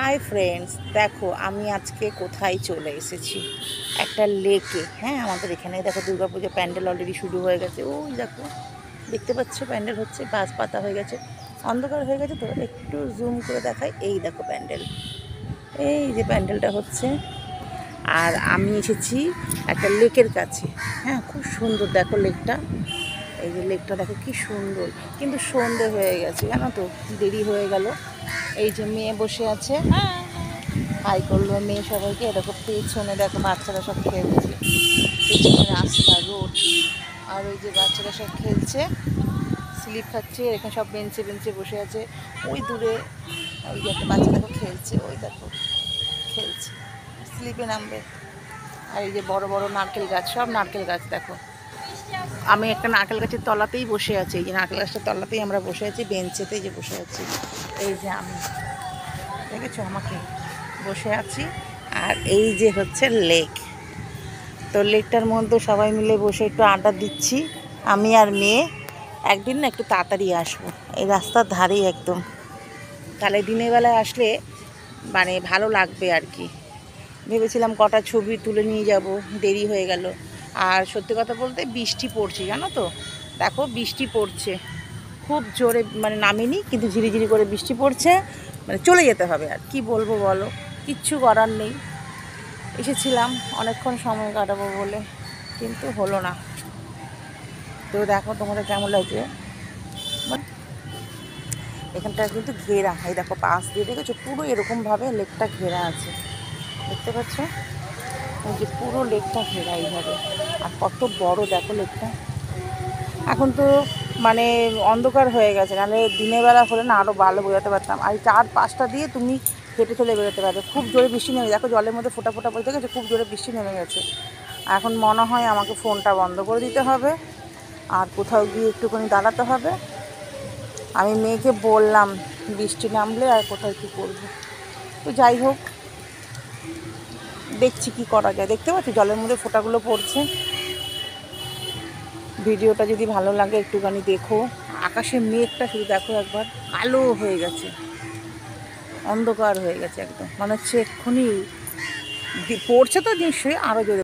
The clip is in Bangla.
হাই ফ্রেন্ডস, দেখো আমি আজকে কোথায় চলে এসেছি, একটা লেকে। হ্যাঁ, আমাদের এখানে দেখো দুর্গাপুজো প্যান্ডেল অলরেডি শুরু হয়ে গেছে। ওই দেখো, দেখতে পাচ্ছ প্যান্ডেল হচ্ছে, বাস পাতা হয়ে গেছে, অন্ধকার হয়ে গেছে, তো একটু জুম করে দেখাই। এই দেখো প্যান্ডেল, এই যে প্যান্ডেলটা হচ্ছে। আর আমি এসেছি একটা লেকের কাছে। হ্যাঁ, খুব সুন্দর দেখো লেকটা। এই যে লেকটা দেখো কি সুন্দর, কিন্তু সন্ধে হয়ে গেছে জানো তো, দেরি হয়ে গেল। এই যে মেয়ে বসে আছে, হাই করলো মেয়ে সবাইকে। দেখো পেছনে দেখো বাচ্চারা সব খেলছে, পেছনে রাস্তা রোড, আর ওই যে বাচ্চারা সব খেলছে, স্লিপ খাচ্ছে। এখানে সব বেঞ্চে বেঞ্চে বসে আছে। ওই দূরে ওই যে একটা বাচ্চা দেখো খেলছে, ওই দেখো খেলছে, স্লিপে নামবে। আর এই যে বড় বড় নারকেল গাছ, সব নারকেল গাছ দেখো। আমি একটা নারকেল গাছের তলাতেই বসে আছি, এই যে নারকেল গাছটার তলাতেই আমরা বসে আছি, বেঞ্চেতেই যে বসে আছি। এই যে আমি, দেখেছো আমাকে, বসে আছি। আর এই যে হচ্ছে লেক, তো লেকটার মধ্যে সবাই মিলে বসে একটু আড্ডা দিচ্ছি, আমি আর মেয়ে। একদিন না একটু তাড়াতাড়ি আসবো, এই রাস্তার ধারেই একদম, তাহলে দিনের বেলায় আসলে মানে ভালো লাগবে আর কি। ভেবেছিলাম কটা ছবি তুলে নিয়ে যাব, দেরি হয়ে গেল। আর সত্যি কথা বলতে বৃষ্টি পড়ছে জানো তো, দেখো বৃষ্টি পড়ছে খুব জোরে, মানে নামেনি কিন্তু ঝিরিঝিরি করে বৃষ্টি পড়ছে। মানে চলে যেতে হবে, আর কি বলবো বলো, কিচ্ছু করার নেই। এসেছিলাম অনেকক্ষণ সময় কাটাবো বলে, কিন্তু হলো না। তো দেখো তোমাদের কেমন লাগছে। এখানটা কিন্তু ঘেরা, এই দেখো পাশ দিয়ে, দেখেছো পুরো এরকমভাবে লেকটা ঘেরা আছে, দেখতে পাচ্ছ, এই যে পুরো লেকটা ঘেরা এইভাবে। আর কত বড় দেখো লেকটা। এখন তো মানে অন্ধকার হয়ে গেছে, নাহলে দিনের বেলা হলে না আরও ভালো বোঝাতে পারতাম। আর চার পাঁচটা দিয়ে তুমি হেঁটে চলে বেরোতে পারবে। খুব জোরে বৃষ্টি নেমে, দেখো জলের মধ্যে ফোটা ফোটা পড়ে গেছে, খুব জোরে বৃষ্টি নেমে গেছে। এখন মনে হয় আমাকে ফোনটা বন্ধ করে দিতে হবে, আর কোথাও গিয়ে একটুখানি দাঁড়াতে হবে। আমি মেয়েকে বললাম বৃষ্টি নামলে আর কোথাও কী করবো। তো যাই হোক, দেখছি কি করা যায়। দেখতে পাচ্ছি জলের মধ্যে ফোঁটাগুলো পড়ছে। ভিডিওটা যদি ভালো লাগে একটুখানি দেখো। আকাশে মেঘটা শুধু দেখো একবার, কালো হয়ে গেছে, অন্ধকার হয়ে গেছে একদম, মনে হচ্ছে এক্ষুনি পড়ছে তো নিশ্চয়ই আরও জোরে।